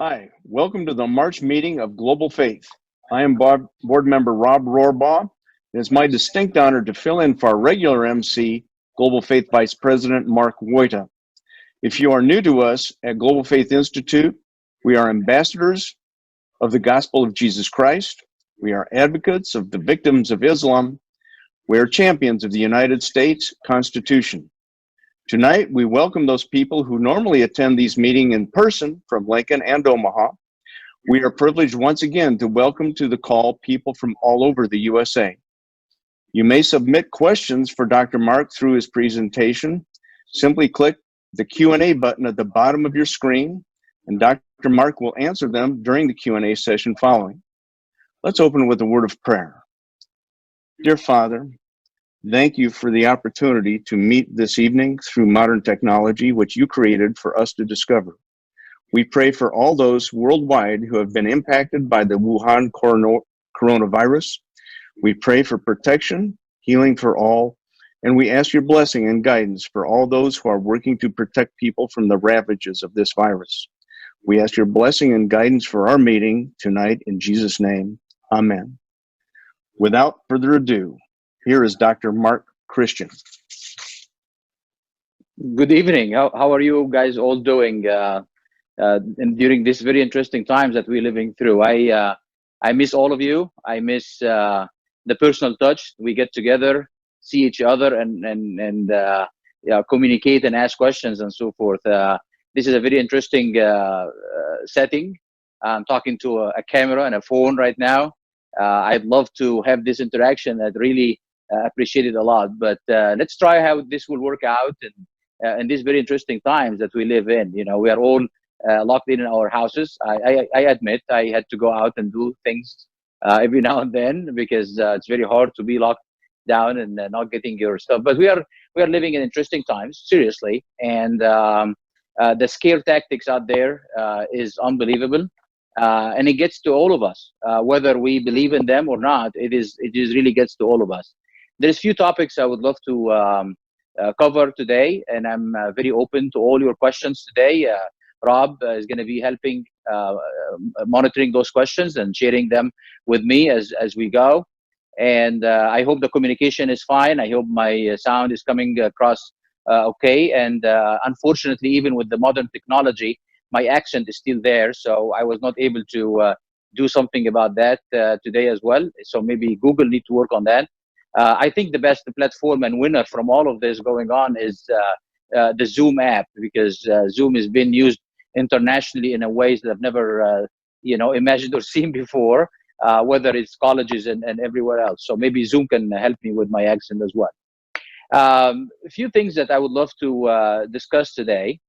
Hi, welcome to the March meeting of Global Faith. I am board member Rob Rohrbaugh. It is my distinct honor to fill in for our regular MC, Global Faith Vice President Mark Wojta. If you are new to us at Global Faith Institute, we are ambassadors of the gospel of Jesus Christ. We are advocates of the victims of Islam. We are champions of the United States Constitution. Tonight, we welcome those people who normally attend these meetings in person from Lincoln and Omaha. We are privileged once again to welcome to the call people from all over the USA. You may submit questions for Dr. Mark through his presentation. Simply click the Q&A button at the bottom of your screen, and Dr. Mark will answer them during the Q&A session following. Let's open with a word of prayer. Dear Father, thank you for the opportunity to meet this evening through modern technology, which you created for us to discover. We pray for all those worldwide who have been impacted by the Wuhan coronavirus. We pray for protection, healing for all, and we ask your blessing and guidance for all those who are working to protect people from the ravages of this virus. We ask your blessing and guidance for our meeting tonight in Jesus' name. Amen. Without further ado, here is Dr. Mark Christian. Good evening. How are you guys all doing and during these very interesting times that we're living through? I miss all of you. I miss the personal touch. We get together, see each other, and communicate and ask questions and so forth. This is a very interesting setting. I'm talking to a camera and a phone right now. I'd love to have this interaction. I'd really appreciate it a lot. But let's try how this will work out in these very interesting times that we live in. You know, we are all locked in our houses. I admit I had to go out and do things every now and then because it's very hard to be locked down and not getting your stuff. But we are living in interesting times, seriously. And the scare tactics out there is unbelievable. And it gets to all of us, whether we believe in them or not. It just really gets to all of us. There's few topics I would love to cover today, and I'm very open to all your questions today. Rob is going to be helping monitoring those questions and sharing them with me as we go. And I hope the communication is fine. I hope my sound is coming across okay. And unfortunately, even with the modern technology, my accent is still there, so I was not able to do something about that today as well. So maybe Google need to work on that. I think the best platform and winner from all of this going on is the Zoom app, because Zoom has been used internationally in a ways that I've never imagined or seen before, whether it's colleges and everywhere else. So maybe Zoom can help me with my accent as well. A few things that I would love to discuss today.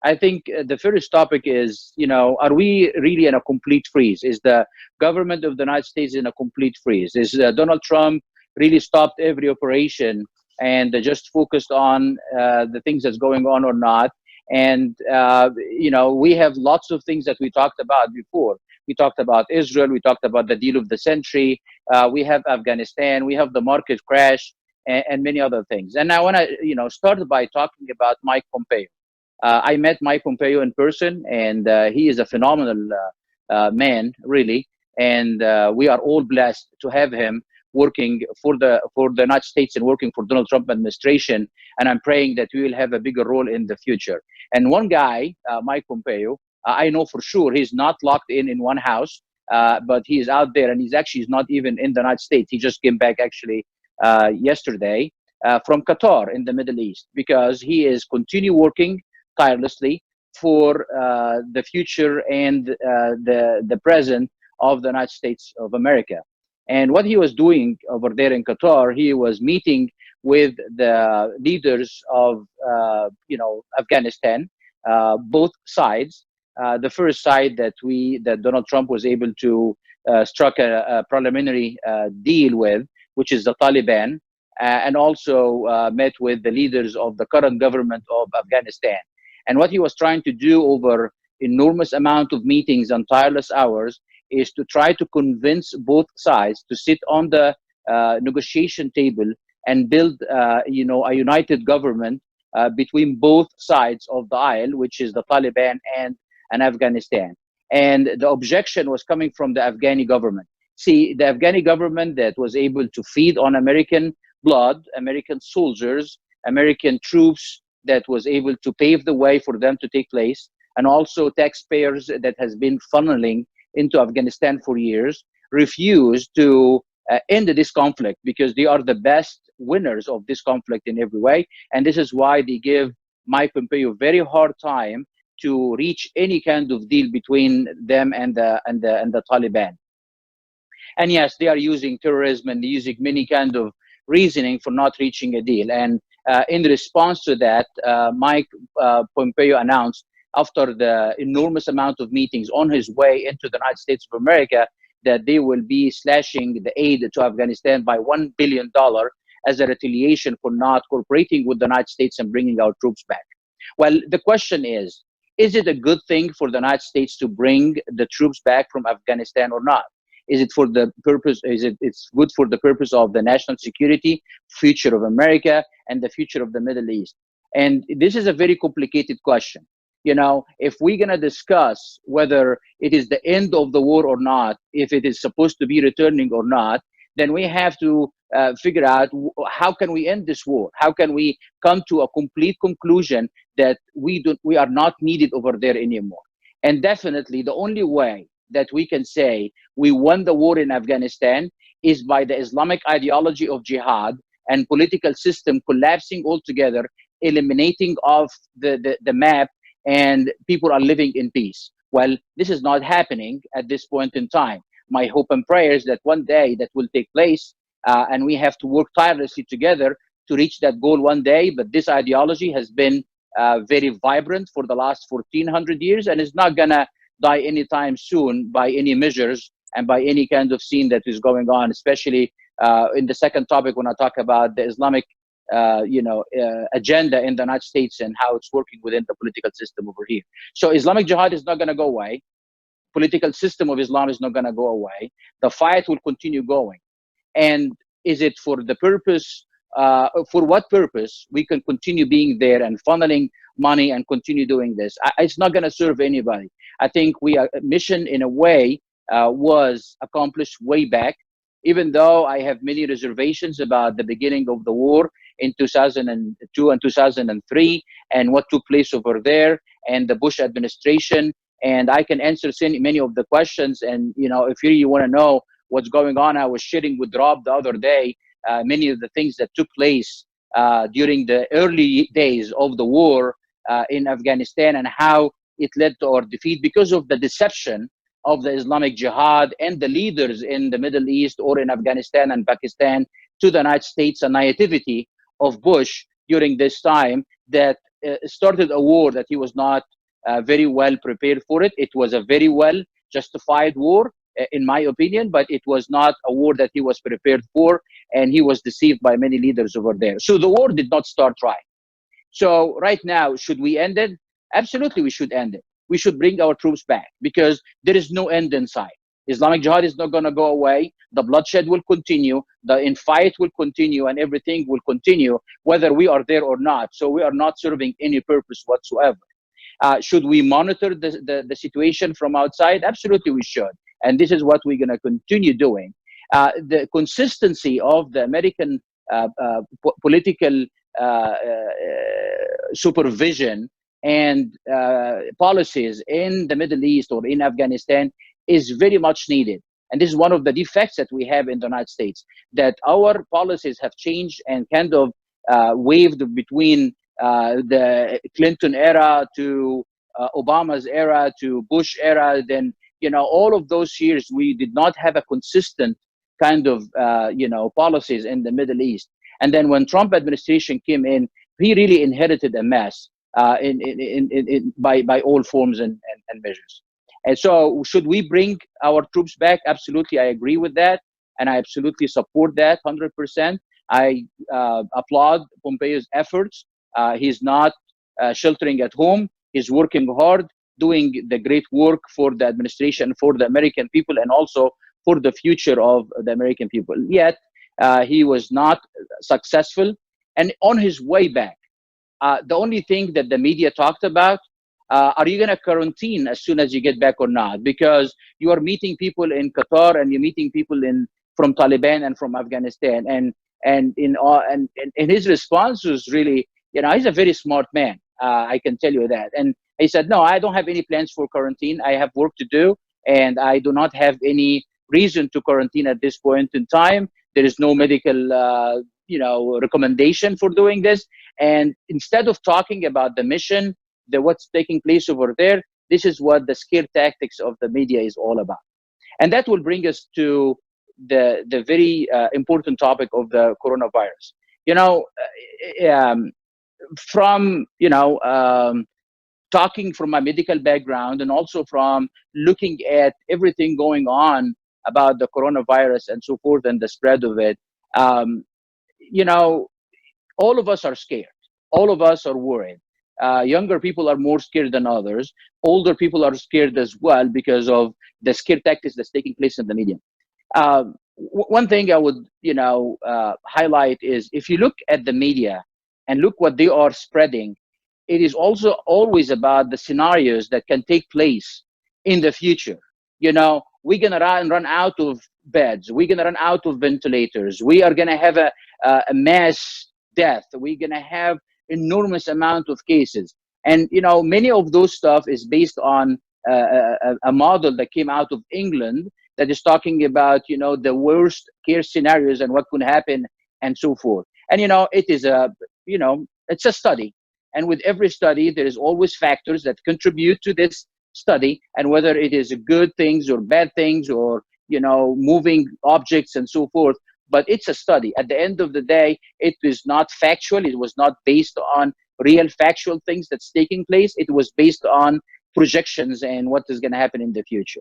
I think the first topic is, are we really in a complete freeze? Is the government of the United States in a complete freeze? Is Donald Trump really stopped every operation and just focused on the things that's going on or not? And, we have lots of things that we talked about before. We talked about Israel. We talked about the deal of the century. We have Afghanistan. We have the market crash and many other things. And I want to, start by talking about Mike Pompeo. I met Mike Pompeo in person, and he is a phenomenal man, really. And we are all blessed to have him working for the United States and working for Donald Trump administration. And I'm praying that we will have a bigger role in the future. And one guy, Mike Pompeo, I know for sure he's not locked in one house, but he is out there, and he's not even in the United States. He just came back actually yesterday from Qatar in the Middle East, because he is continue working tirelessly for the future and the present of the United States of America. And what he was doing over there in Qatar, he was meeting with the leaders of Afghanistan, both sides. The first side that Donald Trump was able to struck a preliminary deal with, which is the Taliban, and also met with the leaders of the current government of Afghanistan. And what he was trying to do over enormous amount of meetings and tireless hours is to try to convince both sides to sit on the negotiation table and build, a united government between both sides of the aisle, which is the Taliban and Afghanistan. And the objection was coming from the Afghani government. See, the Afghani government that was able to feed on American blood, American soldiers, American troops, that was able to pave the way for them to take place, and also taxpayers that has been funneling into Afghanistan for years, refused to end this conflict because they are the best winners of this conflict in every way. And this is why they give Mike Pompeo a very hard time to reach any kind of deal between them and the Taliban. And yes, they are using terrorism and using many kind of reasoning for not reaching a deal. And in response to that, Mike Pompeo announced, after the enormous amount of meetings on his way into the United States of America, that they will be slashing the aid to Afghanistan by $1 billion as a retaliation for not cooperating with the United States and bringing our troops back. Well, the question is it a good thing for the United States to bring the troops back from Afghanistan or not? Is it for the purpose, it's good for the purpose of the national security, future of America, and the future of the Middle East? And this is a very complicated question. You know, if we're going to discuss whether it is the end of the war or not, if it is supposed to be returning or not, then we have to figure out how can we end this war? How can we come to a complete conclusion that we are not needed over there anymore? And definitely the only way that we can say we won the war in Afghanistan is by the Islamic ideology of jihad and political system collapsing altogether, eliminating off the map, and people are living in peace. Well, this is not happening at this point in time. My hope and prayer is that one day that will take place, and we have to work tirelessly together to reach that goal one day. But this ideology has been very vibrant for the last 1400 years, and is not gonna die anytime soon by any measures and by any kind of scene that is going on, especially in the second topic when I talk about the Islamic agenda in the United States and how it's working within the political system over here. So Islamic Jihad is not going to go away. Political system of Islam is not going to go away. The fight will continue going. And is it for the purpose, for what purpose we can continue being there and funneling money and continue doing this? It's not going to serve anybody. I think mission in a way was accomplished way back, even though I have many reservations about the beginning of the war in 2002 and 2003 and what took place over there and the Bush administration. And I can answer many of the questions. And, you know, if you really want to know what's going on, I was sharing with Rob the other day many of the things that took place during the early days of the war in Afghanistan and how it led to our defeat because of the deception of the Islamic Jihad and the leaders in the Middle East or in Afghanistan and Pakistan to the United States, and naivety of Bush during this time that started a war that he was not very well prepared for it. It was a very well justified war, in my opinion, but it was not a war that he was prepared for, and he was deceived by many leaders over there. So the war did not start right. So right now, should we end it? Absolutely, we should end it. We should bring our troops back because there is no end in sight. Islamic Jihad is not going to go away. The bloodshed will continue. The infight will continue, and everything will continue whether we are there or not. So we are not serving any purpose whatsoever. Should we monitor the situation from outside? Absolutely, we should. And this is what we're going to continue doing. The consistency of the American political supervision and policies in the Middle East or in Afghanistan is very much needed. And this is one of the defects that we have in the United States, that our policies have changed and kind of waved between the Clinton era to Obama's era to Bush era. Then, you know, all of those years, we did not have a consistent kind of, policies in the Middle East. And then when Trump administration came in, he really inherited a mess by all forms and measures. And so should we bring our troops back? Absolutely, I agree with that. And I absolutely support that 100%. I applaud Pompeo's efforts. He's not sheltering at home. He's working hard, doing the great work for the administration, for the American people, and also for the future of the American people. Yet, he was not successful. And on his way back, the only thing that the media talked about Are you going to quarantine as soon as you get back or not? Because you are meeting people in Qatar and you're meeting people from Taliban and from Afghanistan. And his response was really, he's a very smart man. I can tell you that. And he said, no, I don't have any plans for quarantine. I have work to do, and I do not have any reason to quarantine at this point in time. There is no medical, recommendation for doing this. And instead of talking about the mission, what's taking place over there, this is what the scare tactics of the media is all about. And that will bring us to the very important topic of the coronavirus. From talking from my medical background, and also from looking at everything going on about the coronavirus and so forth and the spread of it, um, you know, all of us are scared. All of us are worried. Younger people are more scared than others. Older people are scared as well because of the scare tactics that's taking place in the media. One thing I would, highlight is, if you look at the media and look what they are spreading, it is also always about the scenarios that can take place in the future. We're gonna run out of beds. We're gonna run out of ventilators. We are gonna have a mass death. We're gonna have enormous amount of cases, and many of those stuff is based on a model that came out of England that is talking about the worst case scenarios and what could happen and so forth. And it is it's a study, and with every study there is always factors that contribute to this study, and whether it is good things or bad things, or moving objects and so forth. But it's a study. At the end of the day, it is not factual. It was not based on real factual things that's taking place. It was based on projections and what is going to happen in the future.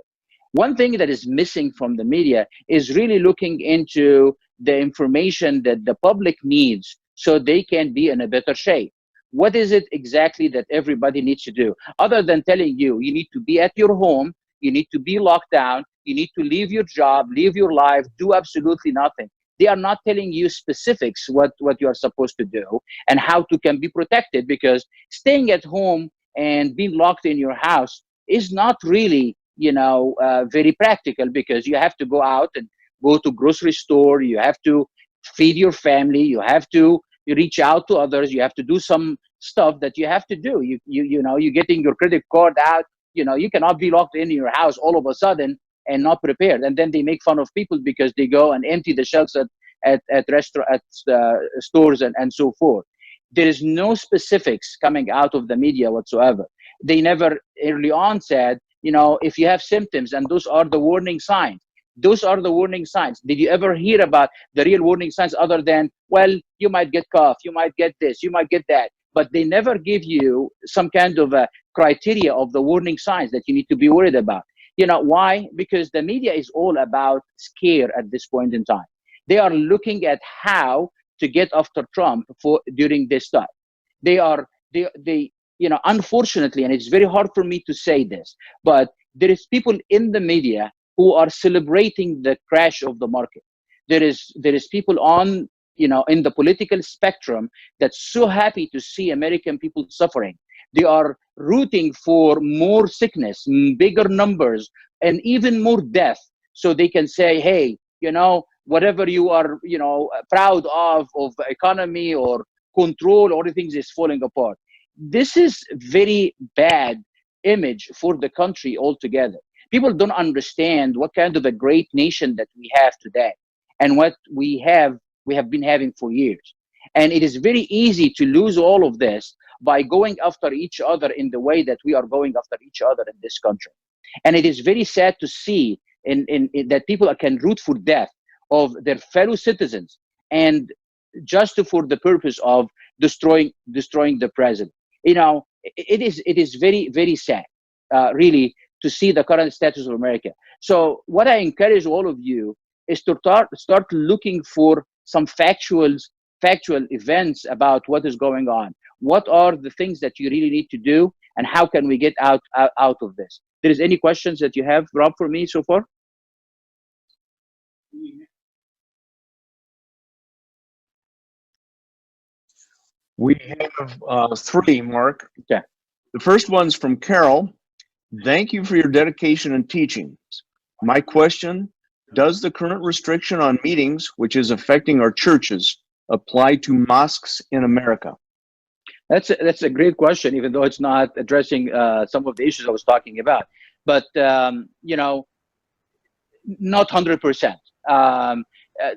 One thing that is missing from the media is really looking into the information that the public needs so they can be in a better shape. What is it exactly that everybody needs to do, other than telling you need to be at your home, you need to be locked down, you need to leave your job, leave your life, do absolutely nothing? They are not telling you specifics what you are supposed to do and how to can be protected, because staying at home and being locked in your house is not really very practical, because you have to go out and go to grocery store, you have to feed your family, you have to reach out to others, you have to do some stuff that you have to do. You're getting your credit card out. You cannot be locked in your house all of a sudden and not prepared. And then they make fun of people because they go and empty the shelves at restaurants, stores, and so forth. There is no specifics coming out of the media whatsoever. They never early on said, if you have symptoms, and those are the warning signs. Those are the warning signs. Did you ever hear about the real warning signs, other than, well, you might get cough, you might get this, you might get that? But they never give you some kind of a criteria of the warning signs that you need to be worried about. Why? Because the media is all about scare at this point in time. They are looking at how to get after Trump during this time. They unfortunately, and it's very hard for me to say this, but there is people in the media who are celebrating the crash of the market. There is people on in the political spectrum that's so happy to see American people suffering. They are rooting for more sickness, bigger numbers, and even more death, so they can say, hey, whatever you are proud of economy or control, all the things is falling apart. This is very bad image for the country altogether. People don't understand what kind of a great nation that we have today, and what we have been having for years. And it is very easy to lose all of this by going after each other in the way that we are going after each other in this country. And it is very sad to see in that people can root for death of their fellow citizens, and just for the purpose of destroying the president. It is very, very sad, really, to see the current status of America. So what I encourage all of you is to start looking for some factual events about what is going on. What are the things that you really need to do, and how can we get out of this? There is any questions that you have, Rob, for me so far? We have three, Mark. Okay. The first one's from Carol. Thank you for your dedication and teachings. My question, does the current restriction on meetings, which is affecting our churches, apply to mosques in America? That's a great question, even though it's not addressing some of the issues I was talking about. But, you know, not 100%.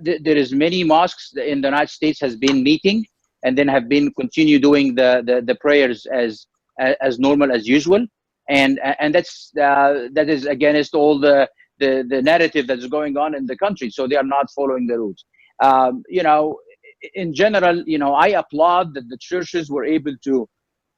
There is many mosques in the United States has been meeting and then have been continue doing the prayers as normal as usual. And that is against all the narrative that's going on in the country. So they are not following the rules. You know, in general, you know, I applaud that the churches were able to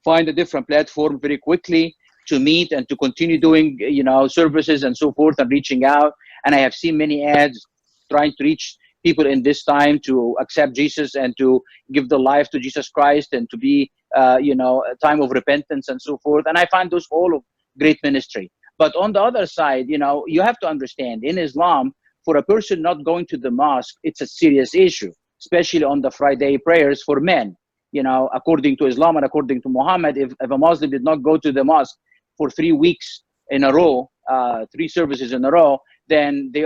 find a different platform very quickly to meet and to continue doing, you know, services and so forth and reaching out. And I have seen many ads trying to reach people in this time to accept Jesus and to give their life to Jesus Christ and to be, you know, a time of repentance and so forth. And I find those all of great ministry. But on the other side, you know, you have to understand in Islam, for a person not going to the mosque, it's a serious issue, especially on the Friday prayers for men. You know, according to Islam and according to Muhammad, if a Muslim did not go to the mosque for 3 weeks in a row, 3 services in a row, then they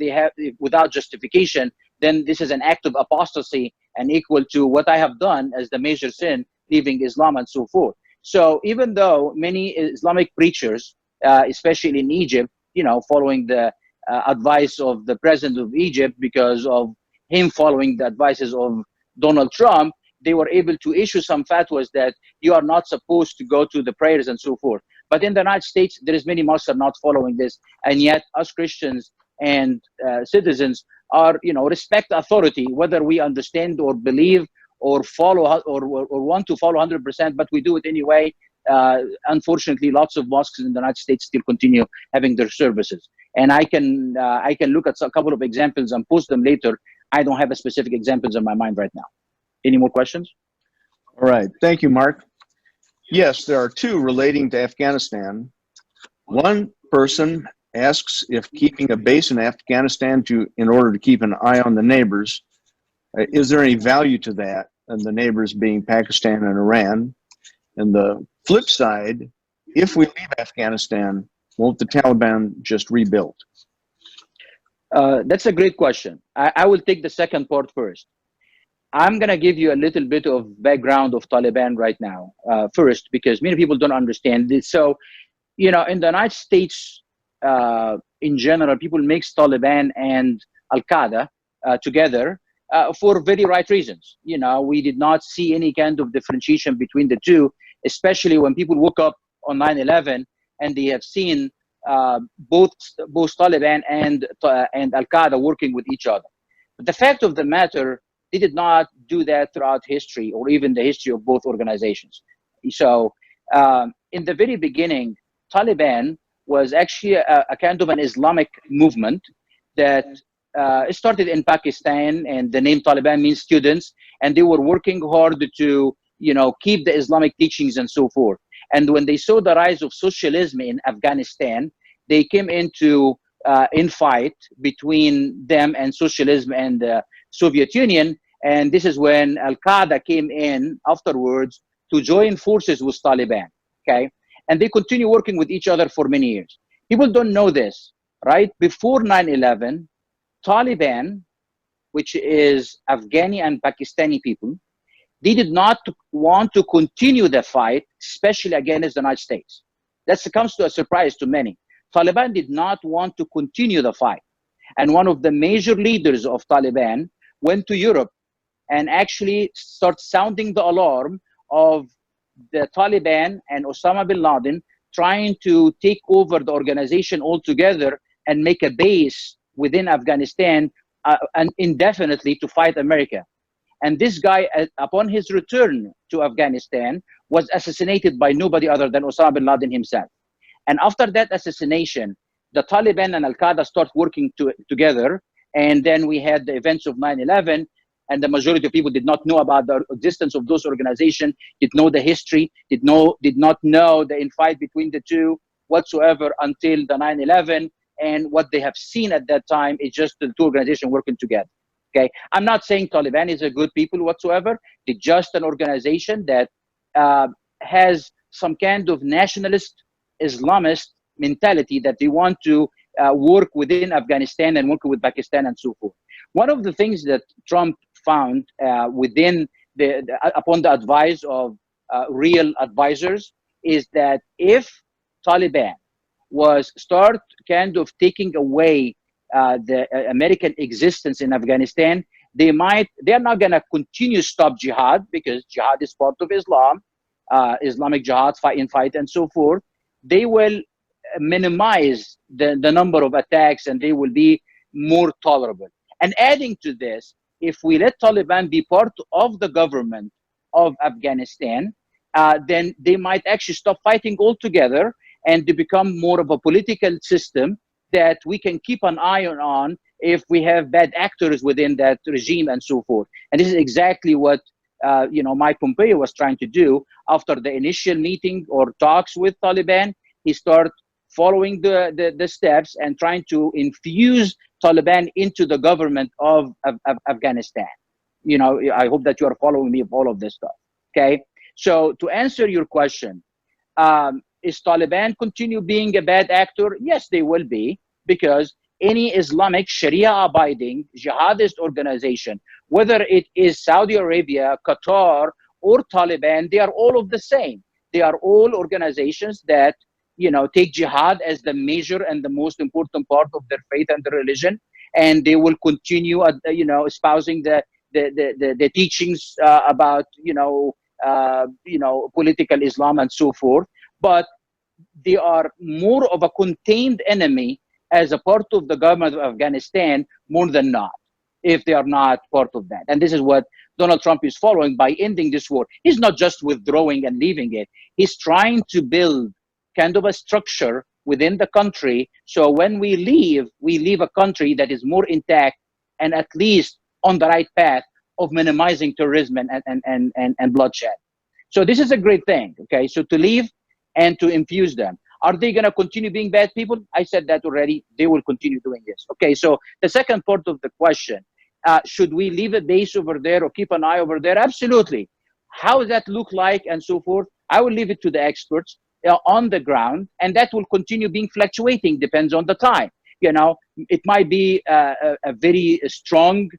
have, without justification, then this is an act of apostasy and equal to what I have done as the major sin, leaving Islam and so forth. So even though many Islamic preachers, especially in Egypt, you know, following the advice of the president of Egypt because of him following the advices of Donald Trump, they were able to issue some fatwas that you are not supposed to go to the prayers and so forth. But in the United States, there is many mosques are not following this, and yet us Christians and citizens are, you know, respect authority, whether we understand or believe or follow or want to follow 100%, but we do it anyway. Unfortunately, lots of mosques in the United States still continue having their services, and I can look at a couple of examples and post them later. I don't have a specific examples in my mind right now. Any more questions? All right, thank you, Mark. Yes, there are 2 relating to Afghanistan. One person asks if keeping a base in Afghanistan in order to keep an eye on the neighbors, is there any value to that, and the neighbors being Pakistan and Iran? And the flip side, if we leave Afghanistan, won't the Taliban just rebuild? That's a great question. I will take the second part first. I'm going to give you a little bit of background of Taliban right now, first, because many people don't understand this. So, you know, in the United States, in general, people mix Taliban and Al-Qaeda together for very right reasons. You know, we did not see any kind of differentiation between the two, especially when people woke up on 9/11 and they have seen both Taliban and Al-Qaeda working with each other. But the fact of the matter, they did not do that throughout history or even the history of both organizations. So in the very beginning, Taliban was actually a kind of an Islamic movement that started in Pakistan, and the name Taliban means students, and they were working hard to, you know, keep the Islamic teachings and so forth. And when they saw the rise of socialism in Afghanistan, they came into infight between them and socialism and the Soviet Union. And this is when Al-Qaeda came in afterwards to join forces with Taliban, okay? And they continue working with each other for many years. People don't know this, right? Before 9/11, Taliban, which is Afghani and Pakistani people, they did not want to continue the fight, especially against the United States. That comes to a surprise to many. Taliban did not want to continue the fight. And one of the major leaders of Taliban went to Europe and actually start sounding the alarm of the Taliban and Osama bin Laden trying to take over the organization altogether and make a base within Afghanistan and indefinitely to fight America. And this guy, upon his return to Afghanistan, was assassinated by nobody other than Osama bin Laden himself. And after that assassination, the Taliban and Al-Qaeda start working together. And then we had the events of 9/11, and the majority of people did not know about the existence of those organizations, did know the history, did not know the infight between the two whatsoever until the 9/11. And what they have seen at that time is just the two organizations working together. Okay, I'm not saying Taliban is a good people whatsoever. It's just an organization that has some kind of nationalist Islamist mentality that they want to work within Afghanistan and work with Pakistan and so forth. One of the things that Trump found within upon the advice of real advisors is that if Taliban was start kind of taking away the American existence in Afghanistan, they're not going to continue stop jihad, because jihad is part of Islam, Islamic jihad, fight and so forth. They will minimize the number of attacks, and they will be more tolerable. And adding to this, if we let Taliban be part of the government of Afghanistan, then they might actually stop fighting altogether, and to become more of a political system that we can keep an eye on if we have bad actors within that regime and so forth. And this is exactly what Mike Pompeo was trying to do after the initial meeting or talks with Taliban. He started following the steps and trying to infuse Taliban into the government of Afghanistan. I hope that you are following me of all of this stuff. Okay, so to answer your question, is Taliban continue being a bad actor? Yes, they will be, because any Islamic Sharia-abiding jihadist organization, whether it is Saudi Arabia, Qatar, or Taliban, they are all of the same. They are all organizations that take jihad as the major and the most important part of their faith and their religion, and they will continue, espousing the teachings about political Islam and so forth. But they are more of a contained enemy as a part of the government of Afghanistan more than not, if they are not part of that. And this is what Donald Trump is following by ending this war. He's not just withdrawing and leaving it. He's trying to build kind of a structure within the country. So when we leave a country that is more intact and at least on the right path of minimizing terrorism and bloodshed. So this is a great thing. Okay, so to leave and to infuse them. Are they going to continue being bad people? I said that already. They will continue doing this. Okay, so the second part of the question, should we leave a base over there or keep an eye over there? Absolutely. How does that look like and so forth? I will leave it to the experts on the ground, and that will continue being fluctuating, depends on the time. It might be a very strong,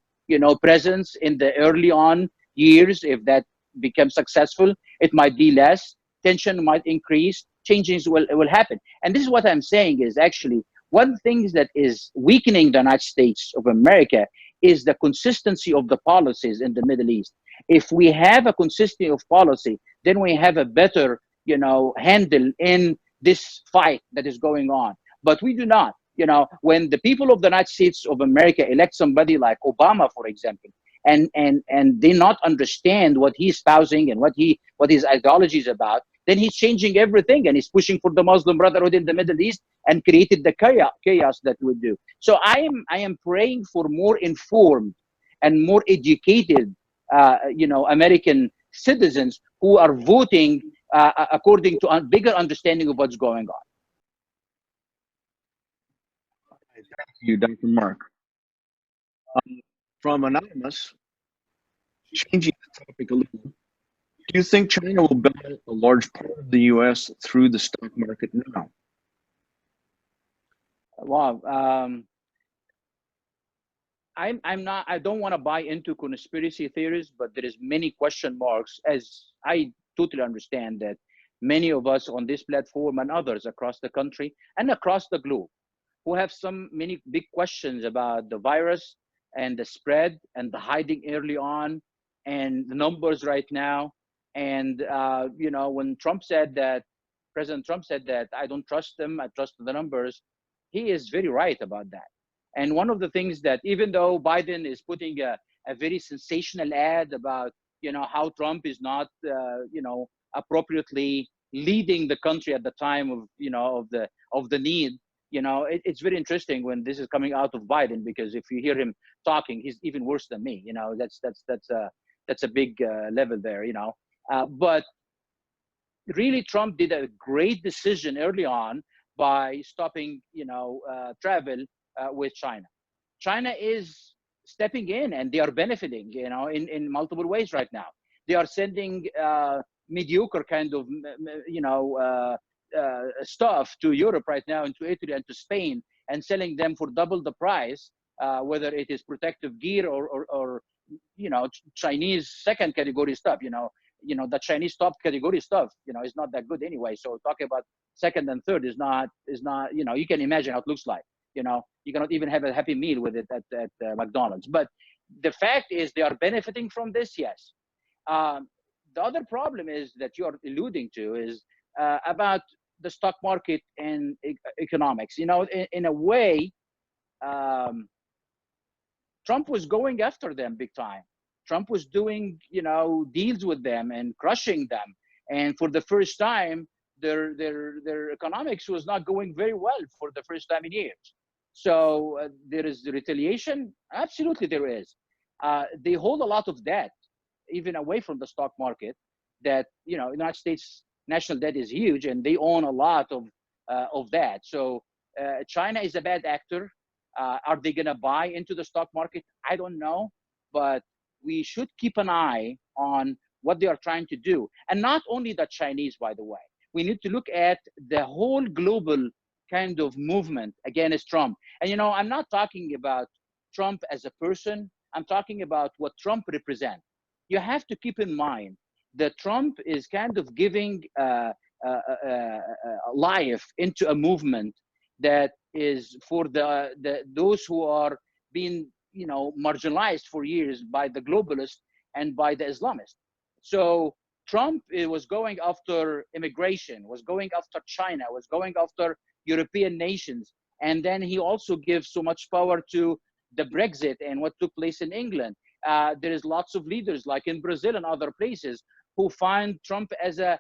presence in the early on years. If that becomes successful, it might be less. Tension might increase, changes will happen. And this is what I'm saying is actually one thing that is weakening the United States of America is the consistency of the policies in the Middle East. If we have a consistency of policy, then we have a better, handle in this fight that is going on. But we do not. When the people of the United States of America elect somebody like Obama, for example, and they not understand what he's espousing and what his ideology is about, then he's changing everything, and he's pushing for the Muslim Brotherhood in the Middle East and created the chaos that we do. So I am praying for more informed and more educated, American citizens who are voting according to a bigger understanding of what's going on. Thank you, Dr. Mark. From Anonymous, changing the topic a little, do you think China will buy a large part of the U.S. through the stock market now? Wow. I don't want to buy into conspiracy theories, but there is many question marks, as I totally understand that many of us on this platform and others across the country and across the globe who have many big questions about the virus and the spread and the hiding early on and the numbers right now. And, when President Trump said that I don't trust them, I trust the numbers, he is very right about that. And one of the things that, even though Biden is putting a very sensational ad about, how Trump is not, appropriately leading the country at the time of the need, it's very interesting when this is coming out of Biden, because if you hear him talking, he's even worse than me. That's a big level there. But really, Trump did a great decision early on by stopping, travel with China. China is stepping in, and they are benefiting, in multiple ways right now. They are sending mediocre kind of, stuff to Europe right now, and to Italy and to Spain, and selling them for double the price, whether it is protective gear or Chinese second category stuff. The Chinese top category stuff, is not that good anyway. So talking about second and third is not, you can imagine how it looks like. You cannot even have a Happy Meal with it at McDonald's. But the fact is, they are benefiting from this, yes. The other problem is that you're alluding to is about the stock market and economics. In a way, Trump was going after them big time. Trump was doing, deals with them and crushing them. And for the first time, their economics was not going very well for the first time in years. So there is retaliation. Absolutely, there is. They hold a lot of debt, even away from the stock market. That United States national debt is huge, and they own a lot of that. So China is a bad actor. Are they going to buy into the stock market? I don't know, but we should keep an eye on what they are trying to do. And not only the Chinese, by the way. We need to look at the whole global kind of movement against Trump. And, I'm not talking about Trump as a person. I'm talking about what Trump represents. You have to keep in mind that Trump is kind of giving life into a movement that is for those who are being marginalized for years by the globalists and by the Islamists. So Trump was going after immigration, was going after China, was going after European nations, and then he also gives so much power to the Brexit and what took place in England. There is lots of leaders, like in Brazil and other places, who find Trump as a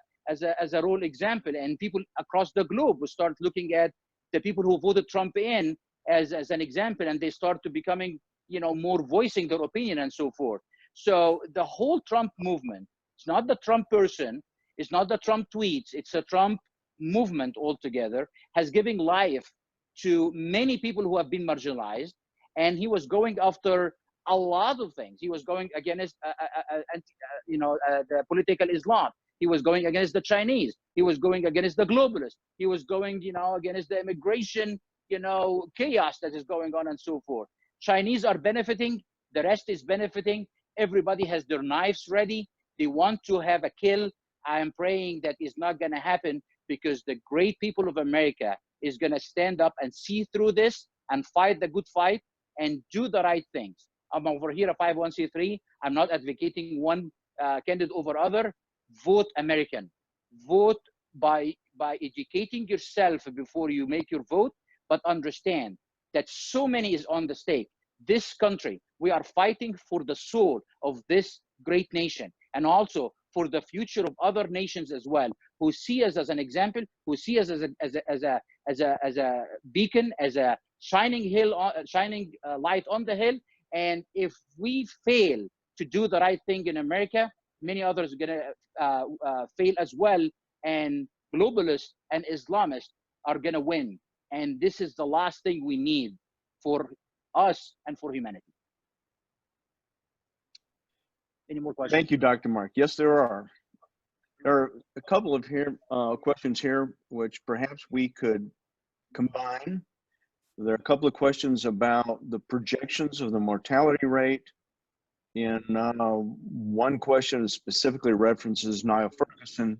role example, and people across the globe will start looking at the people who voted Trump in as an example, and they start to becoming more voicing their opinion and so forth. So the whole Trump movement, it's not the Trump person, it's not the Trump tweets, it's a Trump movement altogether, has given life to many people who have been marginalized. And he was going after a lot of things. He was going against the political Islam. He was going against the Chinese. He was going against the globalists. He was going against the immigration chaos that is going on and so forth. Chinese are benefiting, the rest is benefiting. Everybody has their knives ready. They want to have a kill. I am praying that is not going to happen, because the great people of America is going to stand up and see through this and fight the good fight and do the right things. I'm over here a 501c3. I'm not advocating one candidate over other. Vote American. Vote by educating yourself before you make your vote, but understand that so many is on the stake. This country, we are fighting for the soul of this great nation, and also for the future of other nations as well, who see us as an example, who see us as a beacon, as a shining light on the hill. And if we fail to do the right thing in America, many others are going to fail as well, and globalists and Islamists are going to win. And this is the last thing we need for us and for humanity. Any more questions? Thank you, Dr. Mark. Yes, there are. There are a couple of questions here, which perhaps we could combine. There are a couple of questions about the projections of the mortality rate. And one question specifically references Niall Ferguson,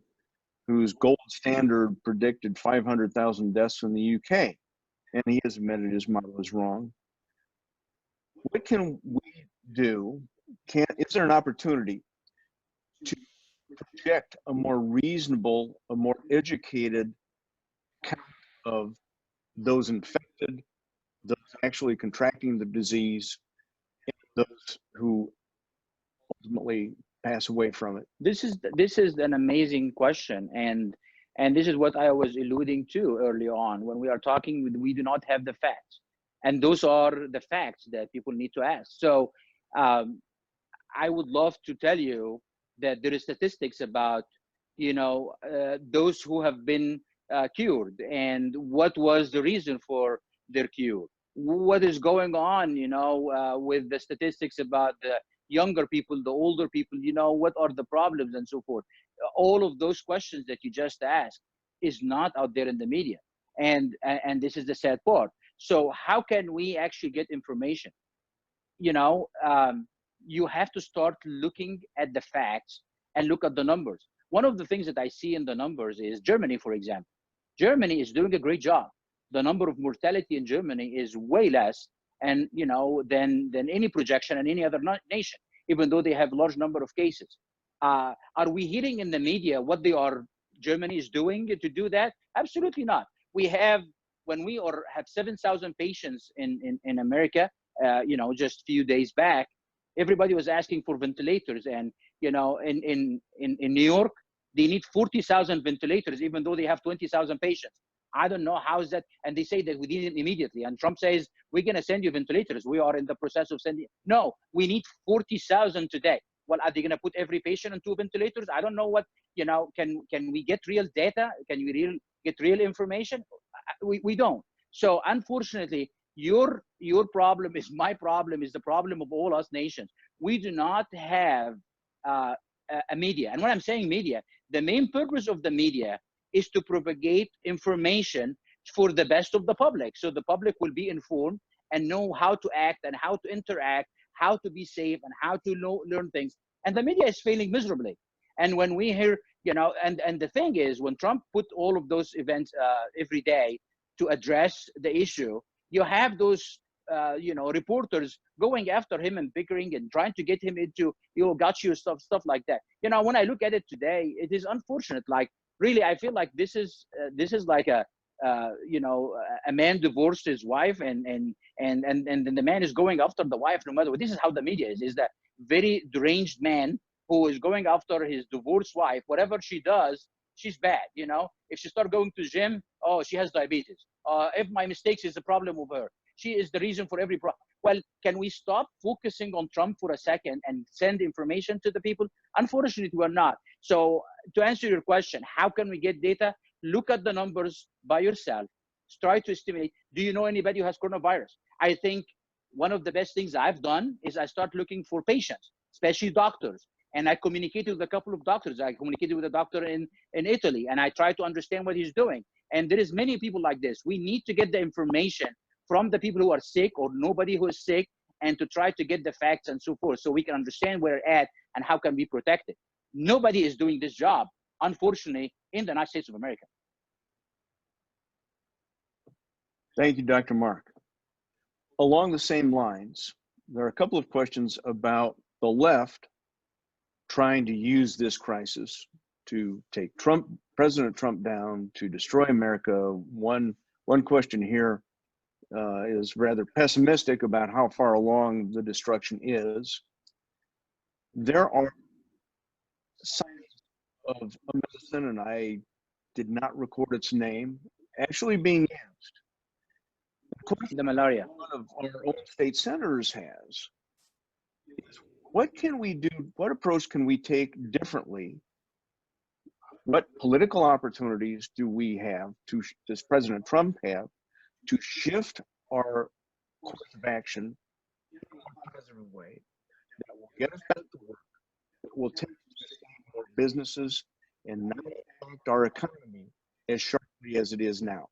whose gold standard predicted 500,000 deaths in the UK. And he has admitted his model is wrong. What can we do? Is there an opportunity to project a more reasonable, a more educated count of those infected, those actually contracting the disease, and those who ultimately pass away from it? This is an amazing question, and this is what I was alluding to early on. When we are talking, we do not have the facts, and those are the facts that people need to ask. So I would love to tell you that there is statistics about those who have been cured, and what was the reason for their cure. What is going on with the statistics about the younger people, the older people, what are the problems and so forth. all of those questions that you just asked is not out there in the media. And this is the sad part. So how can we actually get information? You know, you have to start looking at the facts and look at the numbers. One of the things that I see in the numbers is Germany, for example. Germany is doing a great job. The number of mortality in Germany is way less, and you know, than any projection in any other nation, even though they have a large number of cases. Are we hearing in the media what Germany is doing to do that? Absolutely not. We have, when we have 7,000 patients in America, you know, just a few days back, everybody was asking for ventilators. And, you know, in New York, they need 40,000 ventilators, even though they have 20,000 patients. I don't know how is that. And they say that we need it immediately. And Trump says, we're going to send you ventilators. We are in the process of sending. No, we need 40,000 today. Well, are they going to put every patient on 2 ventilators? I don't know what, you know, can we get real data? Can we get real information? We don't. So unfortunately, your problem is my problem, is the problem of all us nations. We do not have a media. And when I'm saying media, the main purpose of the media is to propagate information for the best of the public. So the public will be informed and know how to act and how to interact, how to be safe, and how to learn things. And the media is failing miserably. And when we hear, you know, and the thing is, when Trump put all of those events every day to address the issue, you have those, you know, reporters going after him and bickering and trying to get him into, you know, got you stuff like that. You know, when I look at it today, it is unfortunate. Like, really, I feel like this is like a, you know, a man divorced his wife, and then the man is going after the wife no matter what. This is how the media is that very deranged man who is going after his divorced wife. Whatever she does, she's bad. You know, if she start going to gym, oh, she has diabetes. If my mistakes is the problem with her, she is the reason for every problem. Well, can we stop focusing on Trump for a second and send information to the people? Unfortunately, we're not. So to answer your question, how can we get data? Look at the numbers by yourself. Try to estimate. Do you know anybody who has coronavirus? I think one of the best things I've done is I start looking for patients, especially doctors. And I communicated with a couple of doctors. I communicated with a doctor in Italy, and I try to understand what he's doing. And there is many people like this. We need to get the information from the people who are sick or nobody who is sick, and to try to get the facts and so forth, so we can understand where we're at and how can we protect it. Nobody is doing this job, unfortunately, in the United States of America. Thank you, Dr. Mark. Along the same lines, there are a couple of questions about the left trying to use this crisis to take President Trump down, to destroy America. One question here is rather pessimistic about how far along the destruction is. There are signs of a medicine, and I did not record its name, actually being used. The malaria. One of our own state senators has is, what can we do? What approach can we take differently? What political opportunities do we have does President Trump have to shift our course of action in a more positive way that will get us back to work, that will take us to more businesses and not impact our economy as sharply as it is now?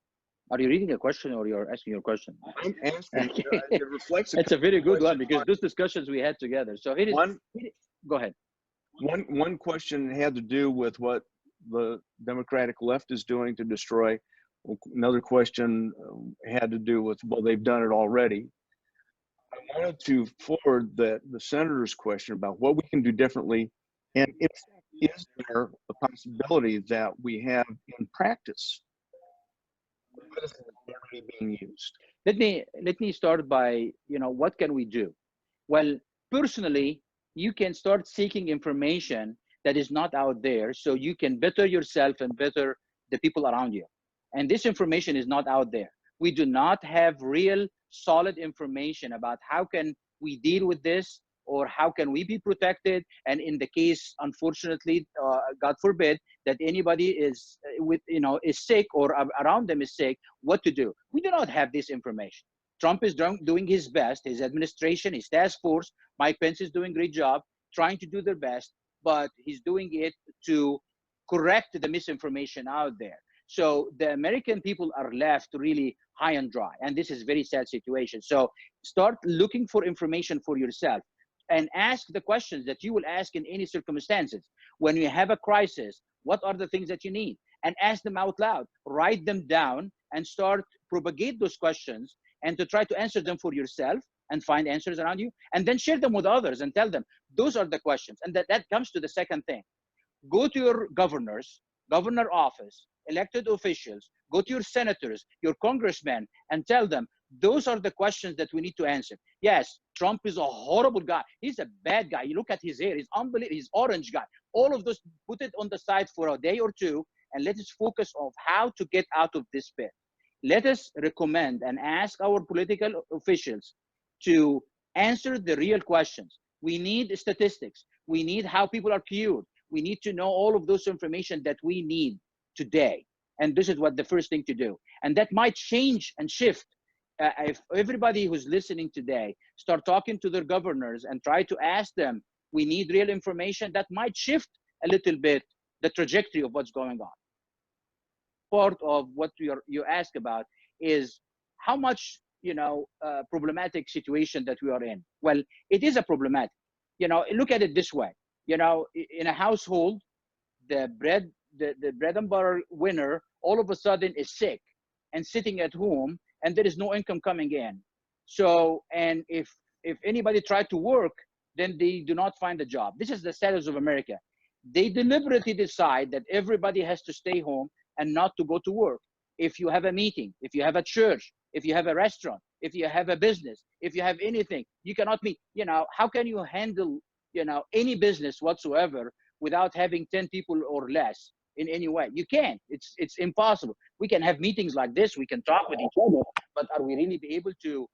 Are you reading a question or you're asking your question? I'm asking. It reflects. It's a very good one, because those discussions we had together. So it is. Go ahead. One question had to do with what the Democratic left is doing to destroy. Another question had to do with, well, they've done it already. I wanted to forward the senator's question about what we can do differently, and is there a possibility that we have in practice medicine already being used? Let me start by, you know, what can we do? Well, personally, you can start seeking information that is not out there, so you can better yourself and better the people around you. And this information is not out there. We do not have real solid information about how can we deal with this, or how can we be protected. And in the case, unfortunately, God forbid, that anybody is is sick or around them is sick, what to do? We do not have this information. Trump is doing his best. His administration, his task force, Mike Pence is doing a great job trying to do their best, but he's doing it to correct the misinformation out there. So the American people are left really high and dry, and this is a very sad situation. So start looking for information for yourself and ask the questions that you will ask in any circumstances. When you have a crisis, what are the things that you need? And ask them out loud, write them down, and start propagate those questions and to try to answer them for yourself and find answers around you, and then share them with others and tell them those are the questions. And that comes to the second thing. Go to your governors, governor office, elected officials, go to your senators, your congressmen, and tell them those are the questions that we need to answer. Yes, Trump is a horrible guy. He's a bad guy. You look at his hair, he's unbelievable. He's orange guy. All of those, put it on the side for a day or two, and let us focus on how to get out of this pit. Let us recommend and ask our political officials to answer the real questions. We need statistics. We need how people are cured. We need to know all of those information that we need today. And this is what the first thing to do. And that might change and shift. If everybody who's listening today start talking to their governors and try to ask them, we need real information, that might shift a little bit the trajectory of what's going on. Part of what you ask about is how much, problematic situation that we are in. Well, it is a problematic. Look at it this way. In a household, the bread and butter winner all of a sudden is sick and sitting at home, and there is no income coming in. So, and if anybody tried to work, then they do not find a job. This is the status of America. They deliberately decide that everybody has to stay home and not to go to work. If you have a meeting, if you have a church, if you have a restaurant, if you have a business, if you have anything, you cannot meet. How can you handle, any business whatsoever without having 10 people or less in any way? You can't. It's impossible. We can have meetings like this. We can talk with each other, but are we really be able to,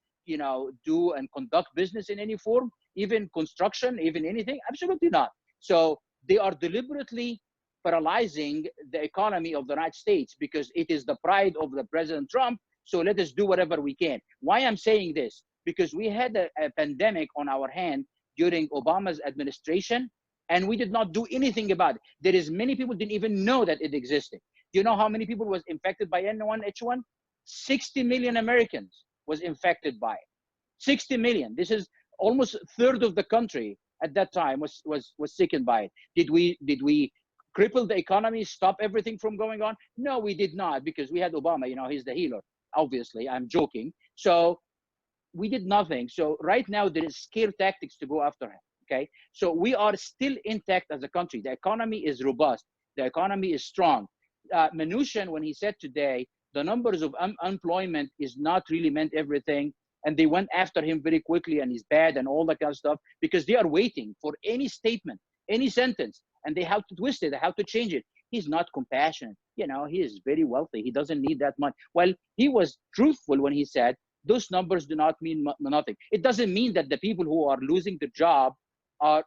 do and conduct business in any form, even construction, even anything? Absolutely not. So they are deliberately paralyzing the economy of the United States because it is the pride of the President Trump. So let us do whatever we can. Why I'm saying this? Because we had a pandemic on our hand during Obama's administration, and we did not do anything about it. There is many people didn't even know that it existed. Do you know how many people was infected by H1N1? 60 million Americans was infected by it. 60 million. This is almost a third of the country at that time was sickened by it. Did we cripple the economy, stop everything from going on? No, we did not, because we had Obama. He's the healer. Obviously, I'm joking. So we did nothing. So right now there is scare tactics to go after him. Okay, so we are still intact as a country. The economy is robust. The economy is strong. Mnuchin, when he said today, the numbers of unemployment is not really meant everything, and they went after him very quickly, and he's bad and all that kind of stuff, because they are waiting for any statement, any sentence, and they have to twist it, they have to change it. He's not compassionate. He is very wealthy. He doesn't need that much. Well, he was truthful when he said those numbers do not mean nothing. It doesn't mean that the people who are losing the job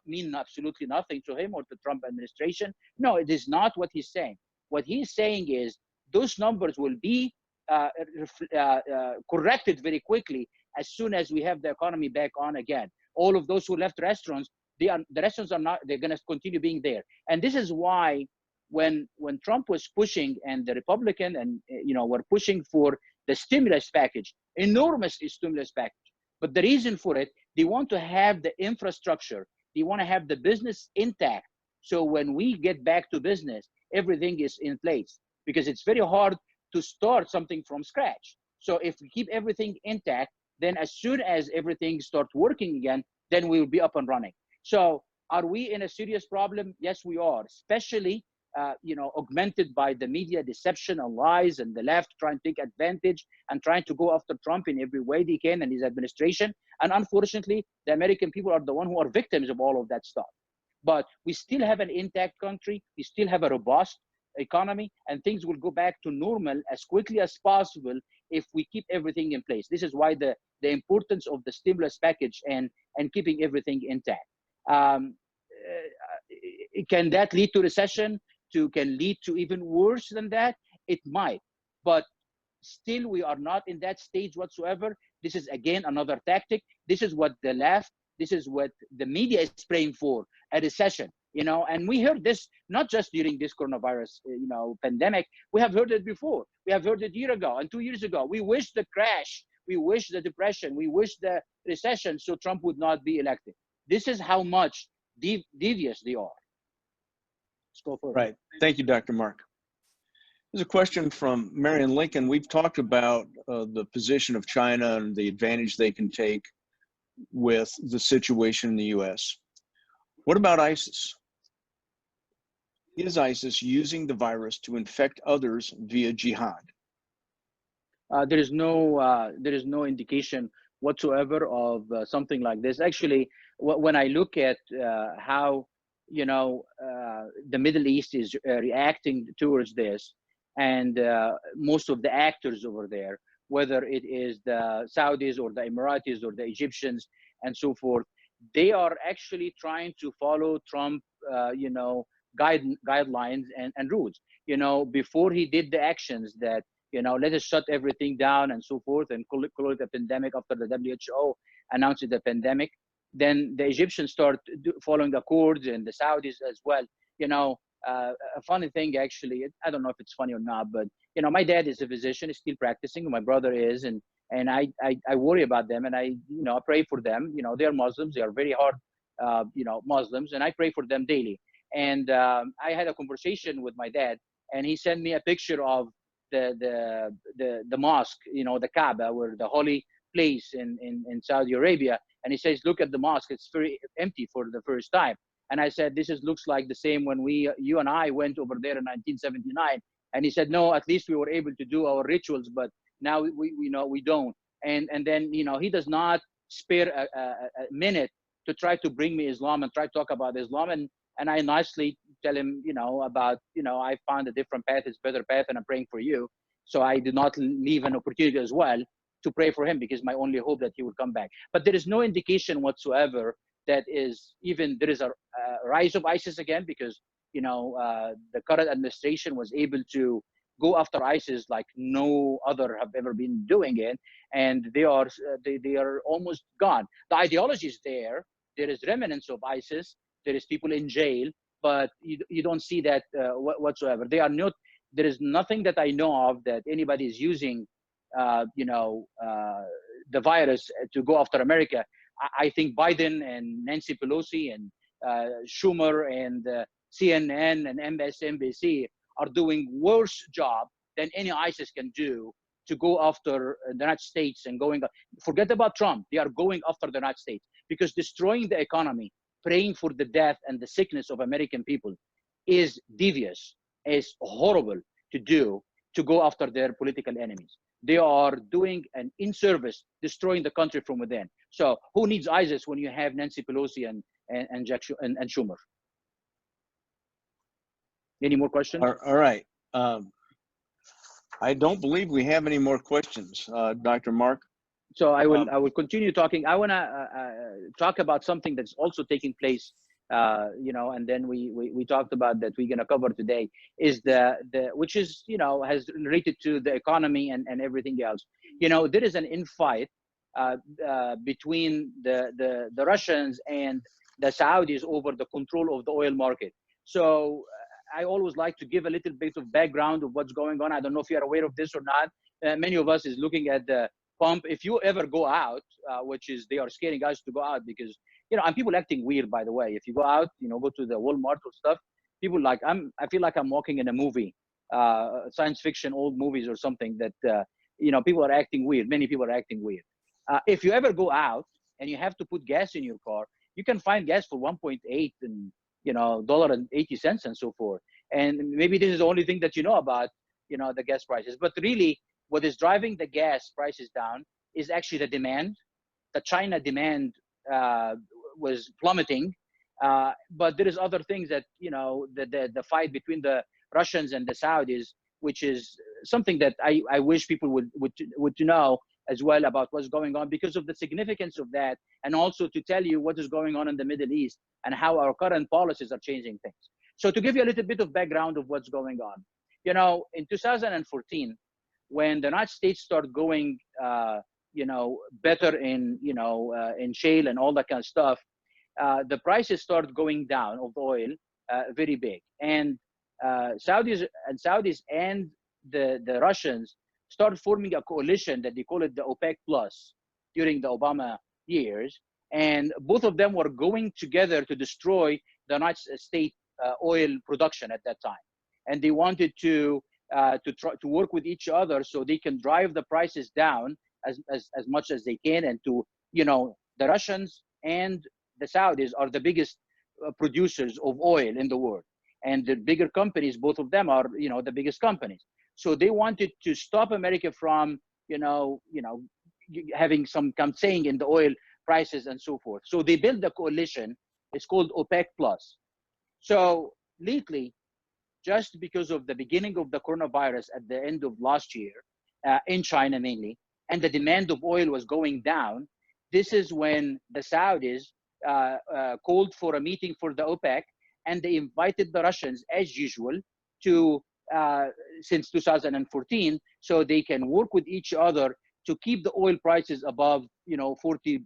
mean absolutely nothing to him or the Trump administration. No, it is not what he's saying. What he's saying is those numbers will be corrected very quickly as soon as we have the economy back on again. All of those who left restaurants, the restaurants are not, they're going to continue being there. And this is why when Trump was pushing, and the Republican and were pushing for the stimulus package, enormous stimulus package. But the reason for it, they want to have the infrastructure, they want to have the business intact. So when we get back to business, everything is in place, because it's very hard to start something from scratch. So if we keep everything intact, then as soon as everything starts working again, then we will be up and running. So are we in a serious problem? Yes, we are, especially augmented by the media deception and lies, and the left trying to take advantage and trying to go after Trump in every way they can and his administration. And unfortunately, the American people are the ones who are victims of all of that stuff. But we still have an intact country. We still have a robust economy, and things will go back to normal as quickly as possible if we keep everything in place. This is why the importance of the stimulus package and keeping everything intact. Can that lead to recession? Can lead to even worse than that? It might, but still we are not in that stage whatsoever. This is again another tactic. This is what the left, this is what the media is praying for, a recession. And we heard this not just during this coronavirus, pandemic. We have heard it before. We have heard it a year ago and 2 years ago. We wish the crash, we wish the depression, we wish the recession, so Trump would not be elected. This is how much devious they are. Let's go for it. Right. Thank you, Dr. Mark. There's a question from Marion Lincoln. We've talked about the position of China and the advantage they can take with the situation in the U.S. What about ISIS? Is ISIS using the virus to infect others via jihad? There is no indication whatsoever of something like this. Actually, when I look at how the Middle East is reacting towards this, and most of the actors over there, whether it is the Saudis or the Emiratis or the Egyptians and so forth, they are actually trying to follow Trump, guidelines and rules. Before he did the actions that, let us shut everything down and so forth and call it a pandemic after the WHO announced the pandemic, then the Egyptians start following the Kurds and the Saudis as well. A funny thing, actually, I don't know if it's funny or not, but my dad is a physician, is still practicing. My brother is, and I worry about them, and I pray for them. They are Muslims, they are very hard, Muslims, and I pray for them daily. And I had a conversation with my dad, and he sent me a picture of the mosque, the Kaaba, where the holy place in Saudi Arabia, and he says, look at the mosque, it's very empty for the first time. And I said, this looks like the same when you and I went over there in 1979. And he said, no, at least we were able to do our rituals, but now we don't. And then, he does not spare a minute to try to bring me Islam and try to talk about Islam. And I nicely tell him, about, I found a different path, it's a better path, and I'm praying for you. So I did not leave an opportunity as well to pray for him, because my only hope that he would come back. But there is no indication whatsoever that there is a rise of ISIS again, because the current administration was able to go after ISIS like no other have ever been doing it, and they are almost gone. The ideology is there. There is remnants of ISIS. There is people in jail, but you don't see that whatsoever. They are not. There is nothing that I know of that anybody is using, the virus to go after America. I think Biden and Nancy Pelosi and Schumer and CNN and MSNBC are doing worse job than any ISIS can do to go after the United States and forget about Trump. They are going after the United States, because destroying the economy, praying for the death and the sickness of American people is devious, is horrible to do, to go after their political enemies. They are doing an in-service, destroying the country from within. So who needs ISIS when you have Nancy Pelosi and Schumer? Any more questions? All right. I don't believe we have any more questions, Dr. Mark. So I will continue talking. I want to talk about something that's also taking place, and then we talked about that we're going to cover today, is which is, has related to the economy and everything else. There is an infight between the Russians and the Saudis over the control of the oil market. So I always like to give a little bit of background of what's going on. I don't know if you're aware of this or not. Many of us is looking at the pump. If you ever go out, which is, they are scaring us to go out because, and people acting weird, by the way. If you go out, go to the Walmart or stuff, people I feel like I'm walking in a movie, science fiction, old movies or something that, people are acting weird. Many people are acting weird. If you ever go out and you have to put gas in your car, you can find gas for 1.8 and, $1.80 and so forth. And maybe this is the only thing that you know about, the gas prices. But really, what is driving the gas prices down is actually the demand. The China demand was plummeting, but there is other things that, the fight between the Russians and the Saudis, which is something that I wish people would know as well about what's going on, because of the significance of that, and also to tell you what is going on in the Middle East and how our current policies are changing things. So to give you a little bit of background of what's going on, in 2014, when the United States started going, better in shale and all that kind of stuff, the prices start going down of oil very big. And Saudis and the Russians start forming a coalition that they call it the OPEC Plus during the Obama years. And both of them were going together to destroy the United States oil production at that time. And they wanted to try to work with each other so they can drive the prices down as much as they can. And to, the Russians and the Saudis are the biggest producers of oil in the world. And the bigger companies, both of them are, the biggest companies. So they wanted to stop America from, having some saying in the oil prices and so forth. So they built a coalition. It's called OPEC Plus. So lately, just because of the beginning of the coronavirus at the end of last year, in China mainly, and the demand of oil was going down, this is when the Saudis called for a meeting for the OPEC, and they invited the Russians, as usual, to since 2014, so they can work with each other to keep the oil prices above, $40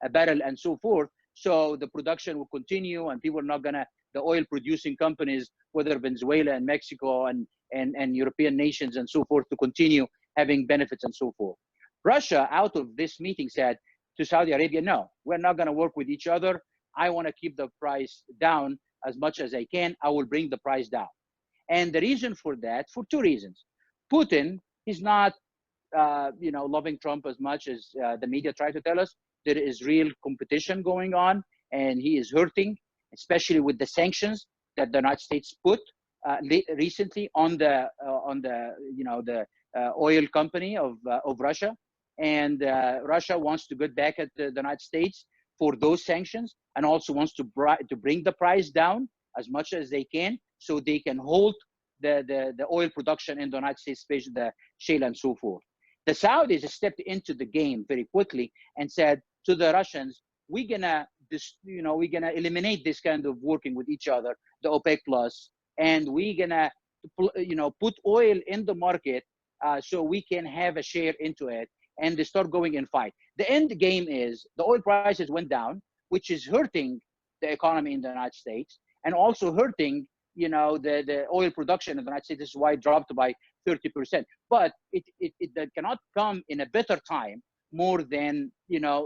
a barrel and so forth. So the production will continue, and people are not gonna, the oil producing companies, whether Venezuela and Mexico and European nations and so forth, to continue having benefits and so forth. Russia, out of this meeting, said to Saudi Arabia, no, we're not gonna work with each other. I wanna keep the price down as much as I can. I will bring the price down. And the reason for that, for two reasons. Putin is not, loving Trump as much as the media try to tell us. There is real competition going on, and he is hurting, especially with the sanctions that the United States put recently on the oil company of Russia. And Russia wants to get back at the United States for those sanctions, and also wants to bring the price down as much as they can, so they can hold the oil production in the United States, especially the shale and so forth. The Saudis stepped into the game very quickly and said to the Russians, we're gonna eliminate this kind of working with each other, the OPEC Plus, and we're gonna, put oil in the market so we can have a share into it, and they start going and fight. The end game is the oil prices went down, which is hurting the economy in the United States, and also hurting, the oil production in the United States. This is why it dropped by 30%. But it cannot come in a better time, more than,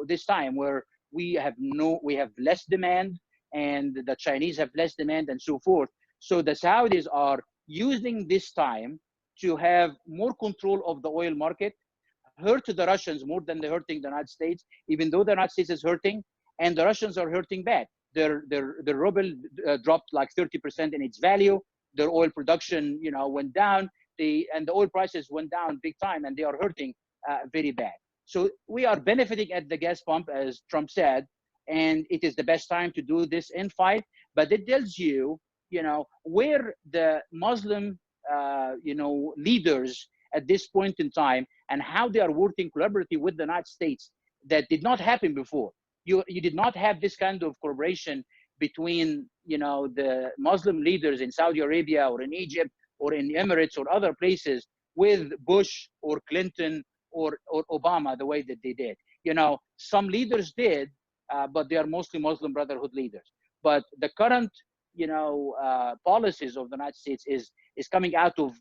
this time where we have less demand, and the Chinese have less demand and so forth. So the Saudis are using this time to have more control of the oil market, hurt the Russians more than they're hurting the United States, even though the United States is hurting, and the Russians are hurting bad. Their ruble dropped like 30% in its value. Their oil production, went down. And the oil prices went down big time, and they are hurting very bad. So we are benefiting at the gas pump, as Trump said, and it is the best time to do this infight. But it tells you, where the Muslim, leaders at this point in time, and how they are working collaboratively with the United States, that did not happen before. You did not have this kind of collaboration between, the Muslim leaders in Saudi Arabia or in Egypt or in the Emirates or other places with Bush or Clinton or Obama the way that they did. Some leaders did, but they are mostly Muslim Brotherhood leaders. But the current, policies of the United States is coming out of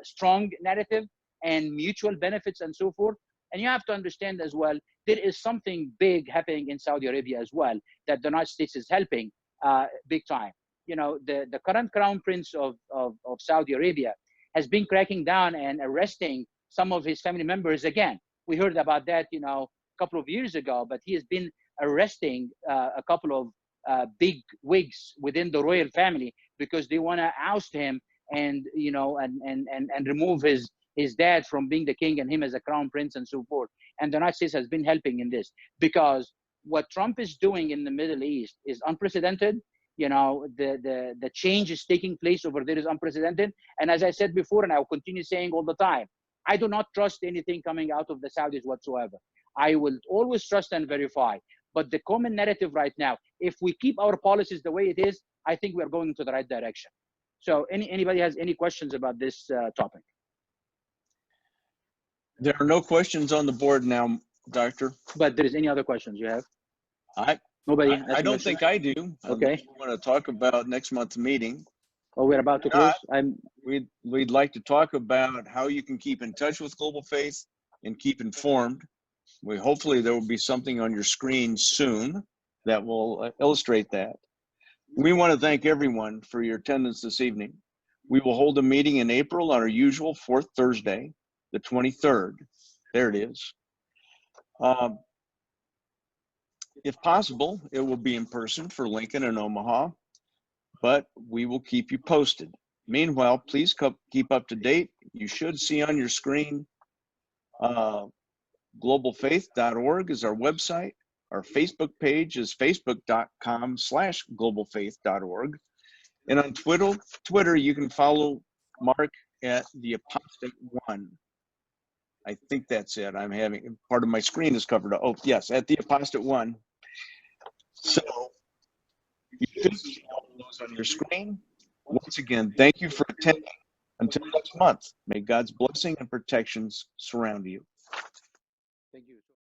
strong narrative and mutual benefits and so forth. And you have to understand as well, there is something big happening in Saudi Arabia as well, that the United States is helping big time. The current crown prince of Saudi Arabia has been cracking down and arresting some of his family members again. We heard about that, a couple of years ago, but he has been arresting a couple of big wigs within the royal family because they want to oust him and, and remove his dad from being the king and him as a crown prince and so forth. And the United States has been helping in this, because what Trump is doing in the Middle East is unprecedented. The change is taking place over there is unprecedented. And as I said before, and I'll continue saying all the time, I do not trust anything coming out of the Saudis whatsoever. I will always trust and verify. But the common narrative right now, if we keep our policies the way it is, I think we're going to the right direction. So anybody has any questions about this topic? There are no questions on the board now, Doctor. But there is any other questions you have? Nobody. I don't think I do. Okay. Unless you want to talk about next month's meeting. Oh, we're about to close. We'd like to talk about how you can keep in touch with Global Faith and keep informed. Hopefully there will be something on your screen soon that will illustrate that. We want to thank everyone for your attendance this evening. We will hold a meeting in April on our usual fourth Thursday, the 23rd. There it is. If possible, it will be in person for Lincoln and Omaha, but we will keep you posted. Meanwhile, please keep up to date. You should see on your screen, globalfaith.org is our website. Our Facebook page is facebook.com/globalfaith.org. And on Twitter, you can follow Mark at the Apostate One. I think that's it. I'm having part of my screen is covered up. Oh, yes, at the Apostate One. So you should see all of those on your screen. Once again, thank you for attending. Until next month, may God's blessing and protections surround you. Thank you.